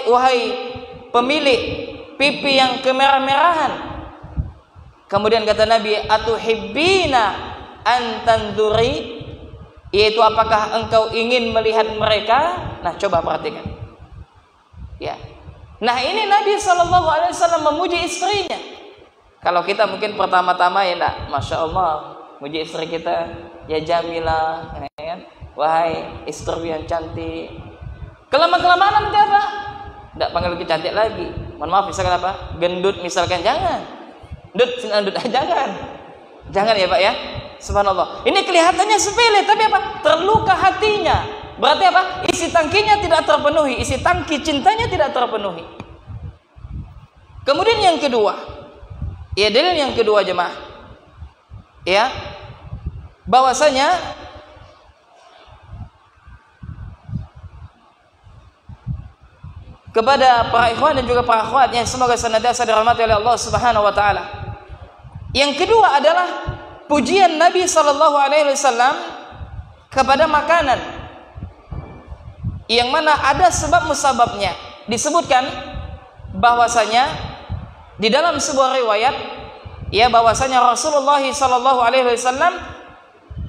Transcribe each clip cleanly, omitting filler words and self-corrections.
wahai pemilik pipi yang kemerah-merahan. Kemudian kata Nabi, atuhibbina an tanduri, yaitu apakah engkau ingin melihat mereka? Nah, coba perhatikan. Ya. Nah, ini Nabi SAW memuji istrinya. Kalau kita mungkin pertama-tama ya enggak, Masya Allah, muji istri kita, ya Jamilah, ya kan? Wahai istri yang cantik. Kelamaan nanti apa? Enggak panggil lebih cantik lagi. Mohon maaf, misalkan apa? Gendut misalkan, jangan. Jangan ya Pak ya. Subhanallah. Ini kelihatannya sepele, tapi apa? Terluka hatinya. Berarti apa? Isi tangkinya tidak terpenuhi, isi tangki cintanya tidak terpenuhi. Kemudian yang kedua, ya dalil yang kedua jemaah, ya, bahwasanya kepada para ikhwan dan juga para akhwat yang semoga senantiasa dirahmati oleh Allah Subhanahu wa taala. Yang kedua adalah pujian Nabi sallallahu alaihi wasallam kepada makanan yang mana ada sebab musababnya. Disebutkan bahwasanya di dalam sebuah riwayat ya bahwasanya Rasulullah sallallahu alaihi wasallam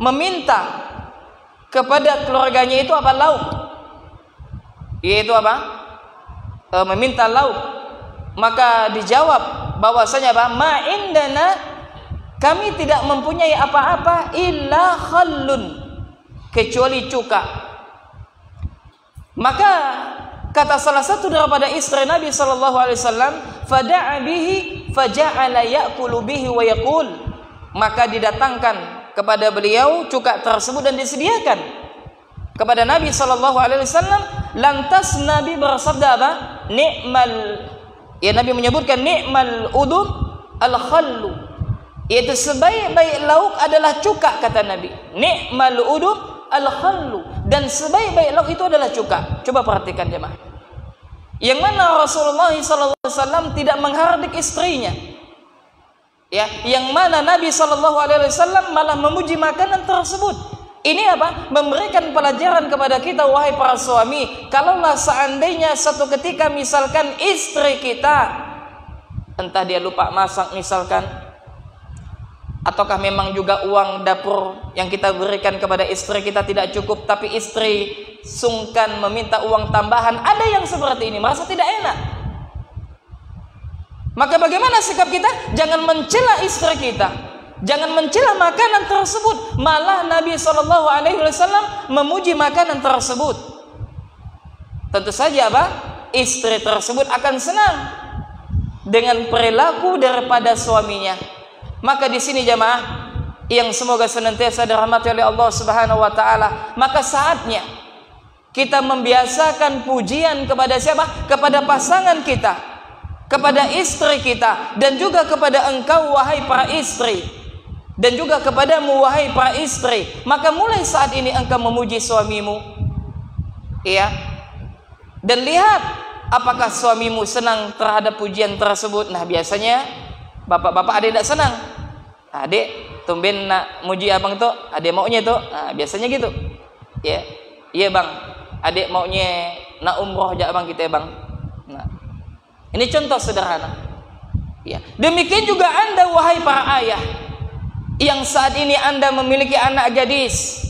meminta kepada keluarganya itu apa? Lauk. Yaitu apa? Meminta lauk, maka dijawab bahwasanya apa? Ma indana, kami tidak mempunyai apa-apa illa khallun, kecuali cuka. Maka kata salah satu daripada istri Nabi sallallahu alaihi wasallam, fada'a bihi faja'ala ya'kulu bihi wa yaqul, maka didatangkan kepada beliau cuka tersebut dan disediakan kepada Nabi sallallahu alaihi wasallam. Lantas Nabi bersabda apa? Ni'mal, ya Nabi menyebutkan ni'mal udum al-khallu, yaitu sebaik-baik lauk adalah cuka, kata Nabi. Ni'mal udum al-khallu, dan sebaik-baik lauk itu adalah cuka. Coba perhatikan jemaah. Yang mana Rasulullah SAW tidak menghardik istrinya. Ya, yang mana Nabi SAW malah memuji makanan tersebut. Ini apa? Memberikan pelajaran kepada kita, wahai para suami. Kalaulah seandainya satu ketika misalkan istri kita, entah dia lupa masak misalkan, ataukah memang juga uang dapur yang kita berikan kepada istri kita tidak cukup, tapi istri sungkan meminta uang tambahan. Ada yang seperti ini, merasa tidak enak. Maka bagaimana sikap kita? Jangan mencela istri kita, jangan mencela makanan tersebut. Malah Nabi SAW memuji makanan tersebut. Tentu saja apa? Istri tersebut akan senang dengan perilaku daripada suaminya. Maka di sini jamaah yang semoga senantiasa dirahmati oleh Allah Subhanahu wa taala, maka saatnya kita membiasakan pujian kepada siapa? Kepada pasangan kita, kepada istri kita, dan juga kepada engkau wahai para istri, dan juga kepadamu wahai para istri. Maka mulai saat ini engkau memuji suamimu, iya, dan lihat apakah suamimu senang terhadap pujian tersebut. Nah, biasanya bapak-bapak ada tidak senang. Adik tumben nak muji abang tuh, adik maunya tuh. Nah, biasanya gitu. Ya, iya bang, adik maunya nak umroh aja abang kita ya bang. Nah, ini contoh sederhana. Ya, demikian juga Anda wahai para ayah, yang saat ini Anda memiliki anak gadis,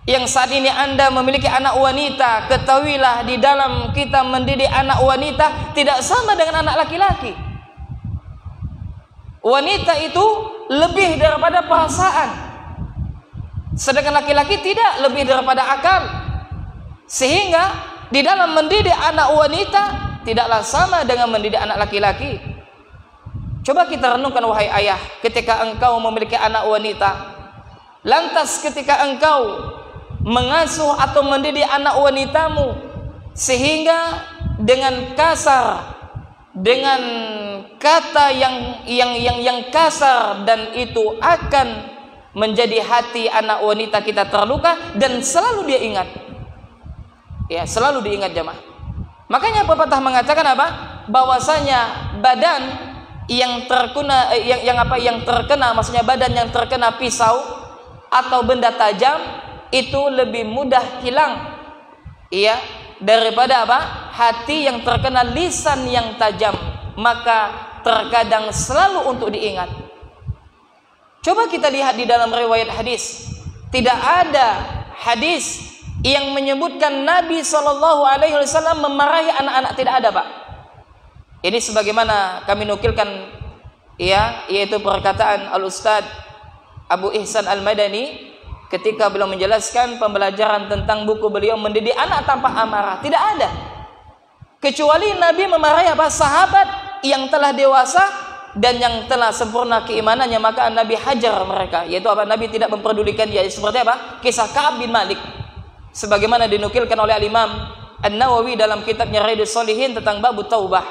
yang saat ini Anda memiliki anak wanita, ketahuilah di dalam kita mendidik anak wanita tidak sama dengan anak laki-laki. Wanita itu lebih daripada perasaan, sedangkan laki-laki tidak, lebih daripada akal. Sehingga di dalam mendidik anak wanita tidaklah sama dengan mendidik anak laki-laki. Coba kita renungkan wahai ayah, ketika engkau memiliki anak wanita, lantas ketika engkau mengasuh atau mendidik anak wanitamu sehingga dengan kasar, dengan kata yang kasar, dan itu akan menjadi hati anak wanita kita terluka, dan selalu dia ingat. Ya, selalu diingat jemaah. Makanya pepatah mengatakan apa? Bahwasanya badan yang terkena yang terkena, maksudnya badan yang terkena pisau atau benda tajam itu lebih mudah hilang, iya, daripada apa? Hati yang terkena lisan yang tajam, maka terkadang selalu untuk diingat. Coba kita lihat di dalam riwayat hadis, tidak ada hadis yang menyebutkan Nabi SAW memarahi anak-anak, tidak ada, Pak. Ini sebagaimana kami nukilkan, ya, yaitu perkataan Al-Ustadz Abu Ihsan Al-Madani ketika beliau menjelaskan pembelajaran tentang buku beliau Mendidik Anak Tanpa Amarah. Tidak ada, kecuali Nabi memarahi apa? Sahabat yang telah dewasa dan yang telah sempurna keimanannya, maka Nabi hajar mereka, yaitu apa? Nabi tidak memperdulikan dia. Seperti apa? Kisah Ka'ab bin Malik, sebagaimana dinukilkan oleh Al-Imam An-Nawawi dalam kitabnya Riyadhus Shalihin tentang bab taubah.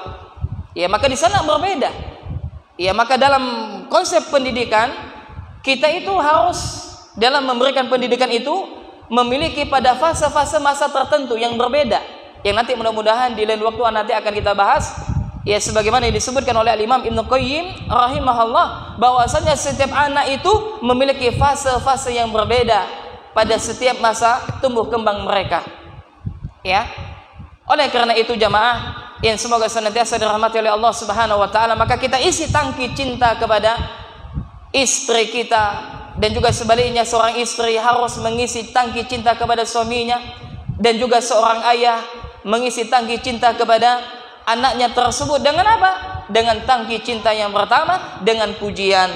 Ya, maka di sana berbeda. Ya, maka dalam konsep pendidikan kita itu harus dalam memberikan pendidikan itu memiliki pada fase-fase masa tertentu yang berbeda, yang nanti mudah-mudahan di lain waktu nanti akan kita bahas. Ya, sebagaimana yang disebutkan oleh Imam Ibnu Qayyim rahimahullah, bahwasanya setiap anak itu memiliki fase-fase yang berbeda pada setiap masa tumbuh kembang mereka. Ya. Oleh karena itu jamaah yang semoga senantiasa dirahmati oleh Allah Subhanahu wa taala, maka kita isi tangki cinta kepada istri kita, dan juga sebaliknya seorang istri harus mengisi tangki cinta kepada suaminya, dan juga seorang ayah mengisi tangki cinta kepada anaknya tersebut dengan apa? Dengan tangki cinta yang pertama, dengan pujian.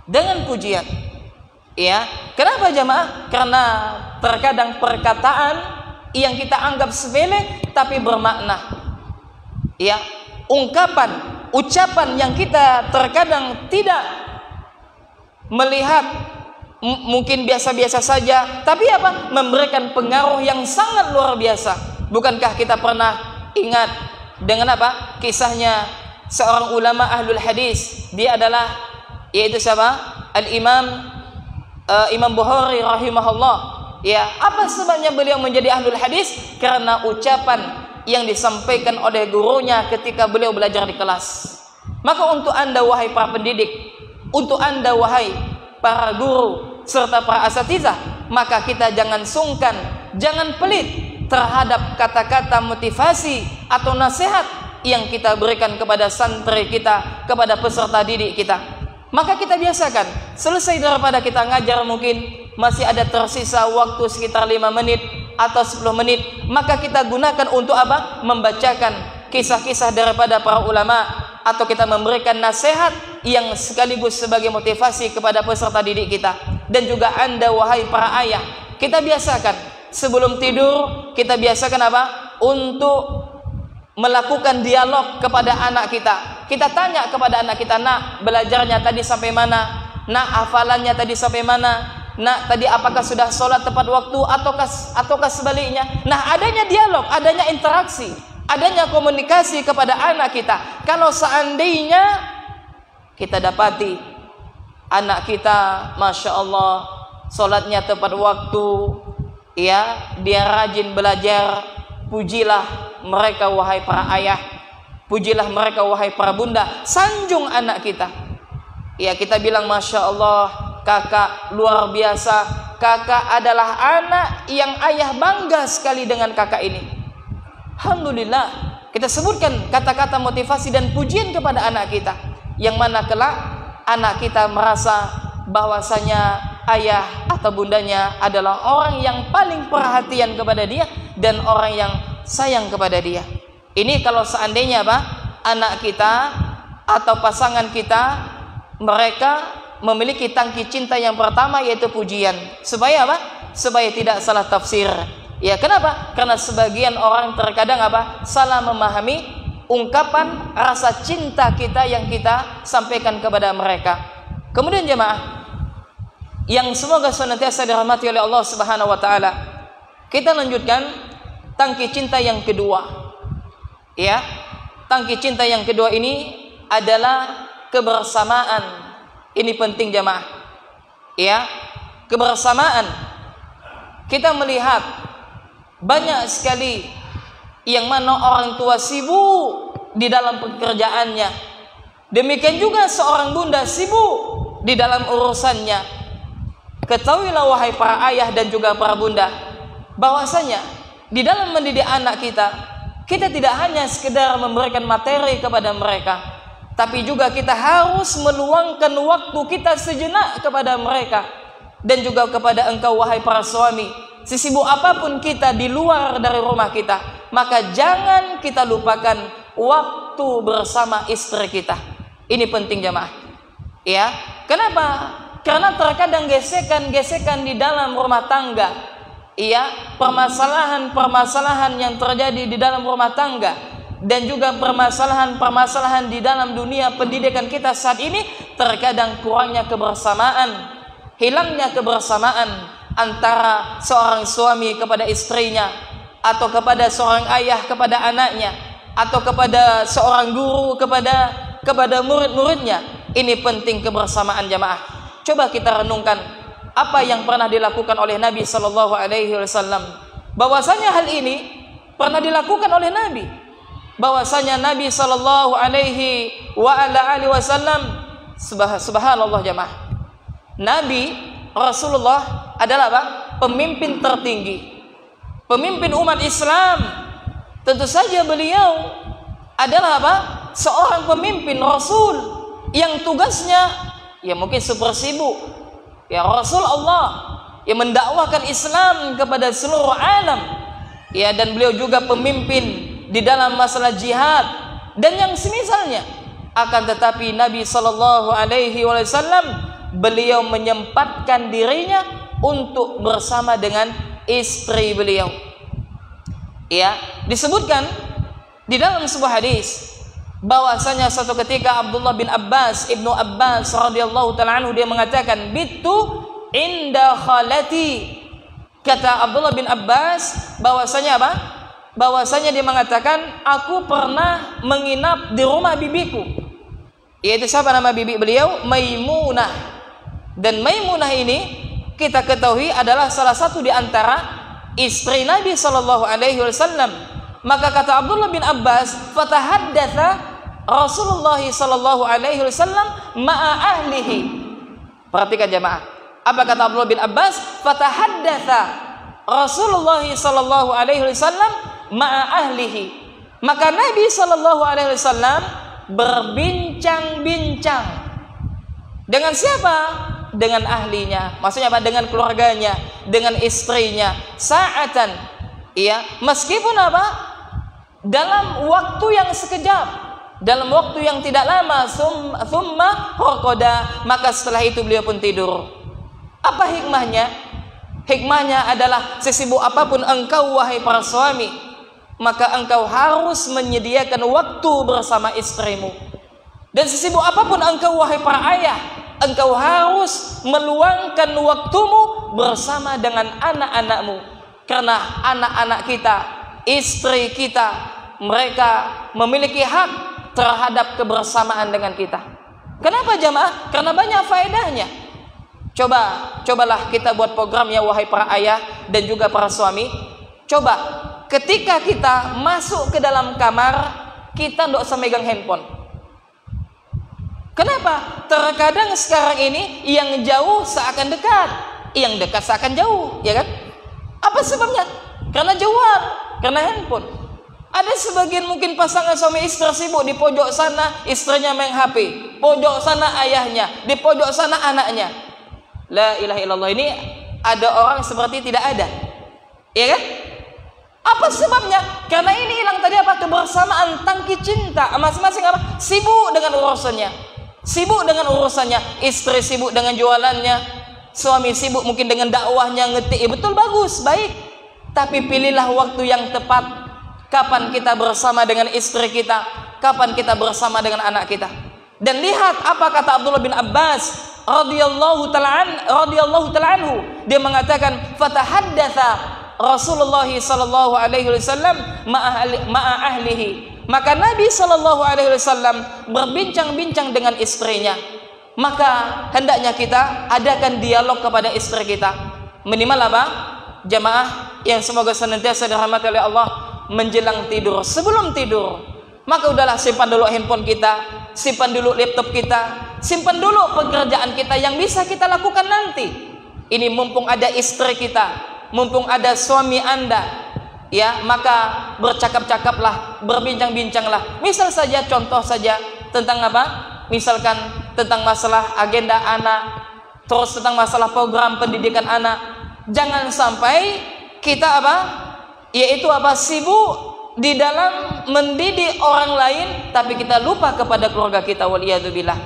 Dengan pujian. Ya, kenapa jamaah? Karena terkadang perkataan yang kita anggap sepele tapi bermakna. Ya, ungkapan, ucapan yang kita terkadang tidak melihat, mungkin biasa-biasa saja, tapi apa? Memberikan pengaruh yang sangat luar biasa. Bukankah kita pernah ingat dengan apa? Kisahnya seorang ulama ahlul hadis. Dia adalah, yaitu siapa? Al-Imam Imam Bukhari rahimahullah. Ya, apa sebabnya beliau menjadi ahlul hadis? Karena ucapan yang disampaikan oleh gurunya ketika beliau belajar di kelas. Maka untuk Anda wahai para pendidik, untuk Anda wahai para guru serta para asatizah, maka kita jangan sungkan, jangan pelit terhadap kata-kata motivasi atau nasihat yang kita berikan kepada santri kita, kepada peserta didik kita. Maka kita biasakan, selesai daripada kita ngajar mungkin masih ada tersisa waktu sekitar 5 menit atau 10 menit, maka kita gunakan untuk apa? Membacakan kisah-kisah daripada para ulama, atau kita memberikan nasihat yang sekaligus sebagai motivasi kepada peserta didik kita. Dan juga Anda wahai para ayah, kita biasakan sebelum tidur, kita biasakan apa? Untuk melakukan dialog kepada anak kita. Kita tanya kepada anak kita, "Nak, belajarnya tadi sampai mana? Nak, hafalannya tadi sampai mana? Nah, tadi apakah sudah sholat tepat waktu ataukah sebaliknya?" Nah, adanya dialog, adanya interaksi, adanya komunikasi kepada anak kita. Kalau seandainya kita dapati anak kita, masya Allah, sholatnya tepat waktu, ya, dia rajin belajar, pujilah mereka wahai para ayah, pujilah mereka wahai para bunda, sanjung anak kita. Ya, kita bilang masya Allah, kakak luar biasa, kakak adalah anak yang ayah bangga sekali dengan kakak ini. Alhamdulillah, kita sebutkan kata-kata motivasi dan pujian kepada anak kita, yang mana kelak anak kita merasa bahwasanya ayah atau bundanya adalah orang yang paling perhatian kepada dia dan orang yang sayang kepada dia. Ini kalau seandainya apa? Anak kita atau pasangan kita mereka memiliki tangki cinta yang pertama, yaitu pujian. Supaya apa? Supaya tidak salah tafsir. Ya, kenapa? Karena sebagian orang terkadang apa? Salah memahami ungkapan rasa cinta kita yang kita sampaikan kepada mereka. Kemudian jemaah yang semoga senantiasa dirahmati oleh Allah Subhanahu wa taala, kita lanjutkan tangki cinta yang kedua. Ya, tangki cinta yang kedua ini adalah kebersamaan. Ini penting jemaah. Ya, kebersamaan. Kita melihat banyak sekali yang mana orang tua sibuk di dalam pekerjaannya. Demikian juga seorang bunda sibuk di dalam urusannya. Ketahuilah wahai para ayah dan juga para bunda, bahwasanya di dalam mendidik anak kita, kita tidak hanya sekedar memberikan materi kepada mereka, tapi juga kita harus meluangkan waktu kita sejenak kepada mereka. Dan juga kepada engkau wahai para suami, sesibuk apapun kita di luar dari rumah kita, maka jangan kita lupakan waktu bersama istri kita. Ini penting jamaah. Ya, kenapa? Karena terkadang gesekan-gesekan di dalam rumah tangga, iya, permasalahan-permasalahan yang terjadi di dalam rumah tangga, dan juga permasalahan-permasalahan di dalam dunia pendidikan kita saat ini, terkadang kurangnya kebersamaan, hilangnya kebersamaan antara seorang suami kepada istrinya, atau kepada seorang ayah kepada anaknya, atau kepada seorang guru kepada murid-muridnya. Ini penting kebersamaan jamaah. Coba kita renungkan apa yang pernah dilakukan oleh Nabi Sallallahu Alaihi Wasallam. Bahwasanya hal ini pernah dilakukan oleh Nabi. Bahwasanya Nabi Sallallahu Alaihi Wasallam, subhanallah jamaah, Nabi Rasulullah adalah apa? Pemimpin tertinggi, pemimpin umat Islam. Tentu saja beliau adalah apa? Seorang pemimpin Rasul yang tugasnya ya mungkin super sibuk. Ya, Rasul Allah yang mendakwahkan Islam kepada seluruh alam. Ya, dan beliau juga pemimpin di dalam masalah jihad dan yang semisalnya. Akan tetapi Nabi Sallallahu Alaihi Wasallam beliau menyempatkan dirinya untuk bersama dengan istri beliau. Ya, disebutkan di dalam sebuah hadis bahwasanya suatu ketika Abdullah bin Abbas, Ibnu Abbas radhiyallahu taala anhu, dia mengatakan, "Bitu inda khalati." Kata Abdullah bin Abbas bahwasanya apa? Bahwasanya dia mengatakan, aku pernah menginap di rumah bibiku. Yaitu siapa nama bibi beliau? Maimunah. Dan Maimunah ini kita ketahui adalah salah satu di antara istri Nabi Sallallahu Alaihi Wasallam. Maka kata Abdullah bin Abbas, fatahaddatha Rasulullah Sallallahu Alaihi Wasallam ma'a ahlihi. Perhatikan jamaah. Apa kata Abdullah bin Abbas? Fatahaddatha Rasulullah Sallallahu Alaihi Wasallam ma'a ahlihi. Maka Nabi Sallallahu Alaihi Wasallam berbincang-bincang dengan siapa? Dengan ahlinya. Maksudnya apa? Dengan keluarganya, dengan istrinya. Sa'atan. Iya, meskipun apa? Dalam waktu yang sekejap, dalam waktu yang tidak lama. Thumma raqada. Maka setelah itu beliau pun tidur. Apa hikmahnya? Hikmahnya adalah sesibuk apapun engkau wahai para suami, maka engkau harus menyediakan waktu bersama istrimu. Dan sesibuk apapun engkau wahai para ayah, engkau harus meluangkan waktumu bersama dengan anak-anakmu. Karena anak-anak kita, istri kita, mereka memiliki hak terhadap kebersamaan dengan kita. Kenapa jamaah? Karena banyak faedahnya. Cobalah kita buat program ya wahai para ayah dan juga para suami. Coba ketika kita masuk ke dalam kamar, kita tidak usah megang handphone. Kenapa? Terkadang sekarang ini yang jauh seakan dekat, yang dekat seakan jauh, ya kan? Apa sebabnya? Karena jauhan, karena handphone. Ada sebagian mungkin pasangan suami istri sibuk, di pojok sana istrinya main HP, pojok sana ayahnya, di pojok sana anaknya. La ilaha illallah, ini ada orang seperti tidak ada, ya kan? Apa sebabnya? Karena ini hilang tadi apa? Kebersamaan, tangki cinta. Masing-masing apa? Sibuk dengan urusannya. Sibuk dengan urusannya. Istri sibuk dengan jualannya. Suami sibuk mungkin dengan dakwahnya, ngetik. Betul, bagus, baik. Tapi pilihlah waktu yang tepat. Kapan kita bersama dengan istri kita? Kapan kita bersama dengan anak kita? Dan lihat apa kata Abdullah bin Abbas radhiyallahu ta'ala anhu. Dia mengatakan, fatahaddatha Rasulullah sallallahu alaihi wasallam ma'a ahlihi. Maka Nabi sallallahu alaihi wasallam berbincang-bincang dengan istrinya. Maka hendaknya kita adakan dialog kepada istri kita. Minimal apa? Jamaah yang semoga senantiasa dirahmati oleh Allah, menjelang tidur, sebelum tidur, maka udahlah simpan dulu handphone kita, simpan dulu laptop kita, simpan dulu pekerjaan kita yang bisa kita lakukan nanti. Ini mumpung ada istri kita, mumpung ada suami Anda, ya maka bercakap-cakaplah, berbincang-bincanglah. Misal saja, contoh saja tentang apa? Misalkan tentang masalah agenda anak, terus tentang masalah program pendidikan anak. Jangan sampai kita apa? Yaitu apa? Sibuk di dalam mendidik orang lain, tapi kita lupa kepada keluarga kita, waliyadzubillah.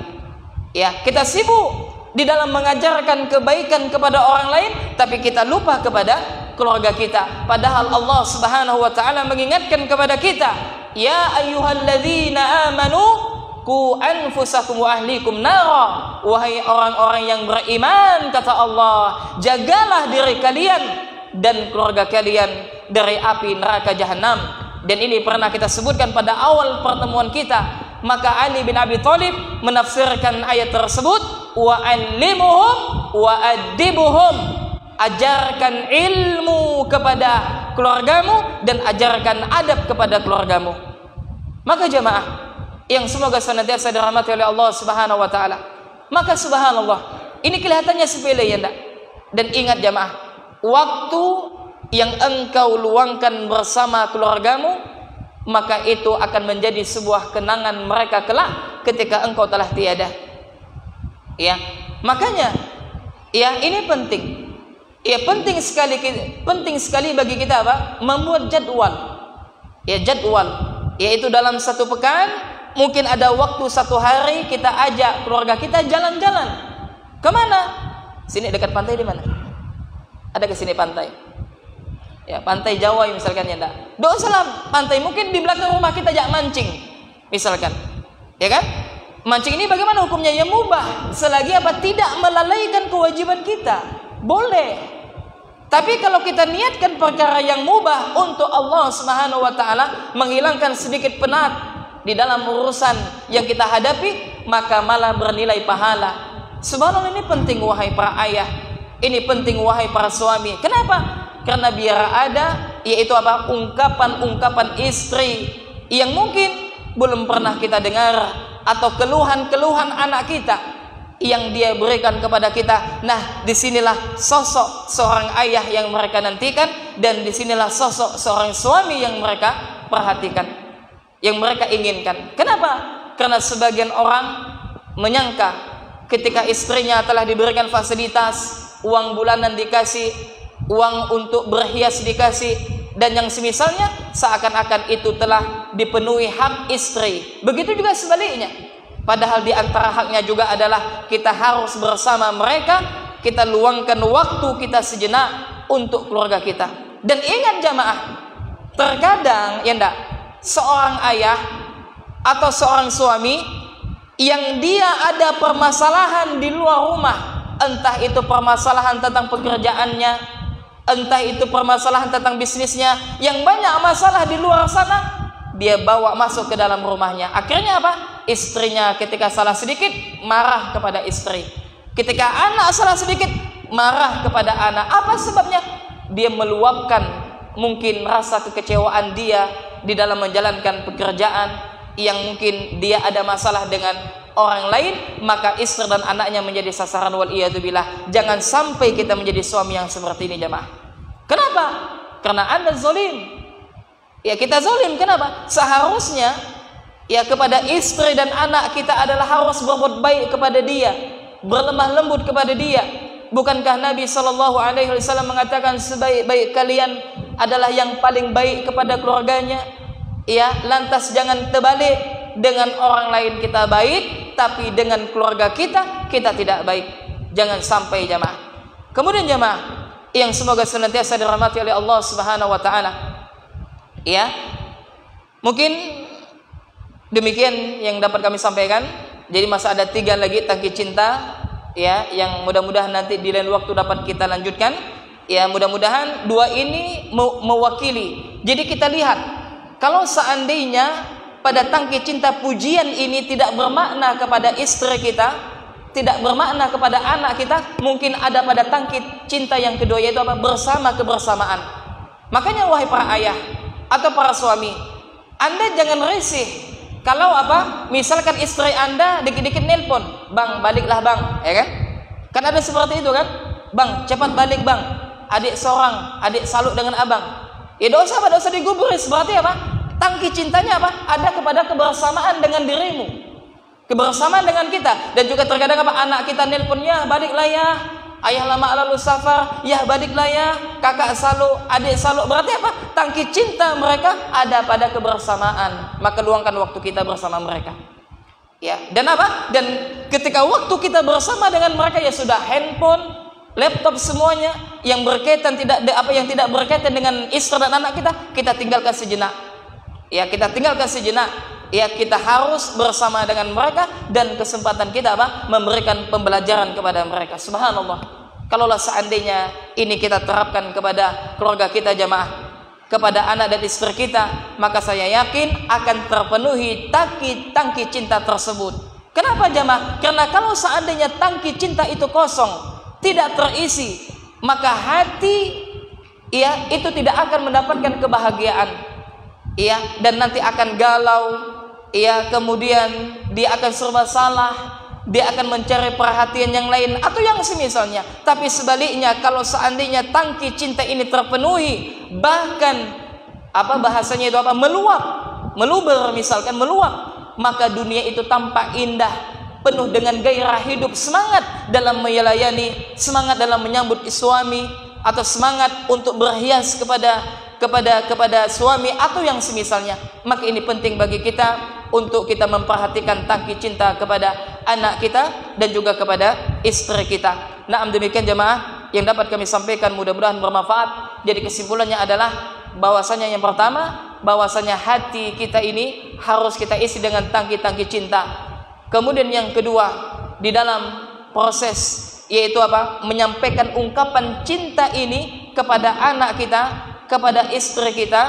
Ya, kita sibuk di dalam mengajarkan kebaikan kepada orang lain, tapi kita lupa kepada keluarga kita. Padahal Allah Subhanahu wa taala mengingatkan kepada kita, ya ayyuhalladzina amanu qu anfusakum wa ahlikum nara. Wahai orang-orang yang beriman, kata Allah, jagalah diri kalian dan keluarga kalian dari api neraka jahanam. Dan ini pernah kita sebutkan pada awal pertemuan kita. Maka Ali bin Abi Thalib menafsirkan ayat tersebut, wa allimuhum wa adibuhum. Ajarkan ilmu kepada keluargamu dan ajarkan adab kepada keluargamu. Maka jamaah yang semoga senantiasa dirahmati oleh Allah Subhanahu wa taala, maka subhanallah, ini kelihatannya sepele ya enggak? Dan ingat jamaah, waktu yang engkau luangkan bersama keluargamu, maka itu akan menjadi sebuah kenangan mereka kelak ketika engkau telah tiada. Ya, makanya ya ini penting. Ya penting sekali bagi kita apa? Membuat jadwal. Ya jadwal, yaitu dalam satu pekan mungkin ada waktu satu hari kita ajak keluarga kita jalan-jalan. Kemana? Sini dekat pantai di mana? Ada ke sini pantai? Ya, pantai Jawa misalkan ya enggak. Doa salam pantai, mungkin di belakang rumah kita ajak mancing. Misalkan. Ya kan? Mancing ini bagaimana hukumnya? Ya mubah, selagi apa? Tidak melalaikan kewajiban kita. Boleh. Tapi kalau kita niatkan perkara yang mubah untuk Allah Subhanahu wa taala, menghilangkan sedikit penat di dalam urusan yang kita hadapi, maka malah bernilai pahala. Subhanallah, ini penting wahai para ayah. Ini penting wahai para suami. Kenapa? Karena biar ada, yaitu apa? Ungkapan-ungkapan istri yang mungkin belum pernah kita dengar, atau keluhan-keluhan anak kita yang dia berikan kepada kita. Nah, disinilah sosok seorang ayah yang mereka nantikan, dan disinilah sosok seorang suami yang mereka perhatikan, yang mereka inginkan. Kenapa? Karena sebagian orang menyangka ketika istrinya telah diberikan fasilitas, uang bulanan dikasih, uang untuk berhias dikasih, dan yang semisalnya, seakan-akan itu telah dipenuhi hak istri. Begitu juga sebaliknya. Padahal di antara haknya juga adalah kita harus bersama mereka, kita luangkan waktu kita sejenak untuk keluarga kita. Dan ingat jamaah, terkadang ya enggak, seorang ayah atau seorang suami yang dia ada permasalahan di luar rumah, entah itu permasalahan tentang pekerjaannya, entah itu permasalahan tentang bisnisnya, yang banyak masalah di luar sana, dia bawa masuk ke dalam rumahnya. Akhirnya apa? Istrinya ketika salah sedikit marah kepada istri, ketika anak salah sedikit marah kepada anak. Apa sebabnya? Dia meluapkan mungkin rasa kekecewaan dia di dalam menjalankan pekerjaan, yang mungkin dia ada masalah dengan orang lain, maka istri dan anaknya menjadi sasaran, waliyadzubillah. Jangan sampai kita menjadi suami yang seperti ini jamaah. Kenapa? Karena Anda zalim. Ya, kita zalim. Kenapa? Seharusnya ya kepada istri dan anak kita adalah harus berbuat baik kepada dia, berlemah lembut kepada dia. Bukankah Nabi SAW mengatakan sebaik-baik kalian adalah yang paling baik kepada keluarganya? Ya, lantas jangan terbalik, dengan orang lain kita baik, tapi dengan keluarga kita tidak baik. Jangan sampai jamaah. Kemudian jamaah yang semoga senantiasa dirahmati oleh Allah Subhanahu wa taala. Ya. Mungkin demikian yang dapat kami sampaikan. Jadi masih ada 3 lagi tangki cinta ya, yang mudah-mudahan nanti di lain waktu dapat kita lanjutkan. Ya, mudah-mudahan 2 ini mewakili. Jadi kita lihat, kalau seandainya pada tangki cinta pujian ini tidak bermakna kepada istri kita, tidak bermakna kepada anak kita, mungkin ada pada tangki cinta yang kedua, yaitu apa? Bersama, kebersamaan. Makanya wahai para ayah atau para suami, Anda jangan risih kalau apa? Misalkan istri Anda dikit-dikit nelpon, "Bang, baliklah bang," ya kan? Kan ada seperti itu kan? "Bang, cepat balik bang, adik seorang, adik salut dengan abang." Ya dosa apa? Dosa digubris. Berarti apa? Tangki cintanya apa? Ada kepada kebersamaan dengan dirimu, kebersamaan dengan kita. Dan juga terkadang apa? Anak kita nelpon, ya baliklah ya, ayah lama lalu safar, ya baliklah ya, kakak salu, adik salu. Berarti apa? Tangki cinta mereka ada pada kebersamaan. Maka luangkan waktu kita bersama mereka. Ya, dan apa? Dan ketika waktu kita bersama dengan mereka, ya sudah handphone, laptop, semuanya yang berkaitan yang tidak berkaitan dengan istri dan anak kita tinggalkan sejenak. Ya, kita tinggalkan sejenak. Ya, kita harus bersama dengan mereka, dan kesempatan kita apa? Memberikan pembelajaran kepada mereka. Subhanallah. Kalaulah seandainya ini kita terapkan kepada keluarga kita jamaah, kepada anak dan istri kita, maka saya yakin akan terpenuhi tangki cinta tersebut. Kenapa jamaah? Karena kalau seandainya tangki cinta itu kosong, tidak terisi, maka hati ya itu tidak akan mendapatkan kebahagiaan. Ya, dan nanti akan galau, ya, kemudian dia akan serba salah, dia akan mencari perhatian yang lain atau yang semisalnya. Tapi sebaliknya, kalau seandainya tangki cinta ini terpenuhi, bahkan apa bahasanya itu apa? Meluber misalkan, meluap, maka dunia itu tampak indah, penuh dengan gairah hidup, semangat dalam melayani, semangat dalam menyambut suami, atau semangat untuk berhias kepada suami atau yang semisalnya. Maka ini penting bagi kita untuk kita memperhatikan tangki cinta kepada anak kita dan juga kepada istri kita. Nah, demikian jemaah yang dapat kami sampaikan, mudah-mudahan bermanfaat. Jadi kesimpulannya adalah bahwasanya yang pertama, bahwasanya hati kita ini harus kita isi dengan tangki-tangki cinta. Kemudian yang kedua, di dalam proses yaitu apa? Menyampaikan ungkapan cinta ini kepada anak kita, kepada istri kita,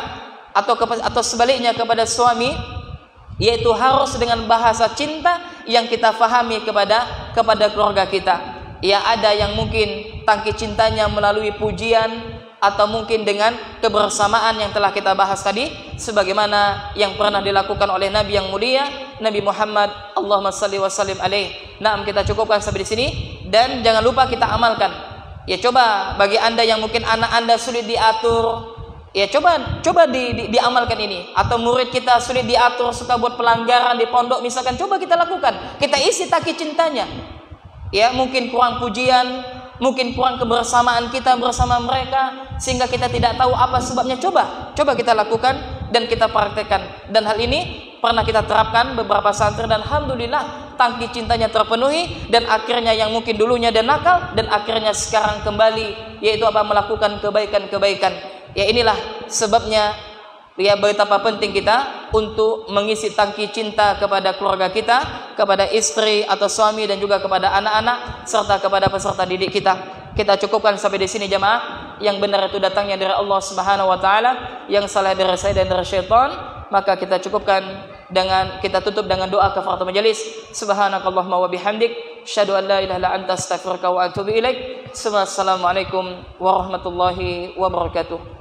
atau sebaliknya kepada suami, yaitu harus dengan bahasa cinta yang kita fahami kepada keluarga kita. Ya, ada yang mungkin tangki cintanya melalui pujian, atau mungkin dengan kebersamaan yang telah kita bahas tadi, sebagaimana yang pernah dilakukan oleh Nabi yang mulia, Nabi Muhammad, Allahumma salli wa sallim alaih. Nah, kita cukupkan sampai di sini, dan jangan lupa kita amalkan. Ya, coba bagi Anda yang mungkin anak Anda sulit diatur, ya coba diamalkan ini. Atau murid kita sulit diatur, suka buat pelanggaran di pondok misalkan, coba kita lakukan. Kita isi tangki cintanya. Ya, mungkin kurang pujian, mungkin kurang kebersamaan kita bersama mereka, sehingga kita tidak tahu apa sebabnya. Coba kita lakukan dan kita praktekkan. Dan hal ini pernah kita terapkan beberapa santri, dan alhamdulillah tangki cintanya terpenuhi, dan akhirnya yang mungkin dulunya dia nakal, dan akhirnya sekarang kembali, yaitu apa? Melakukan kebaikan-kebaikan. Ya, inilah sebabnya ya betapa penting kita untuk mengisi tangki cinta kepada keluarga kita, kepada istri atau suami, dan juga kepada anak-anak serta kepada peserta didik kita. Kita cukupkan sampai di sini jemaah. Yang benar itu datangnya dari Allah Subhanahu wa taala, yang salah dari saya dan dari syaitan. Maka kita tutup dengan doa kafaratul majelis. Subhanakallahumma wa bihamdik, asyhadu an la ilaha illa anta, astaghfiruka wa atubu ilaik. Assalamualaikum warahmatullahi wabarakatuh.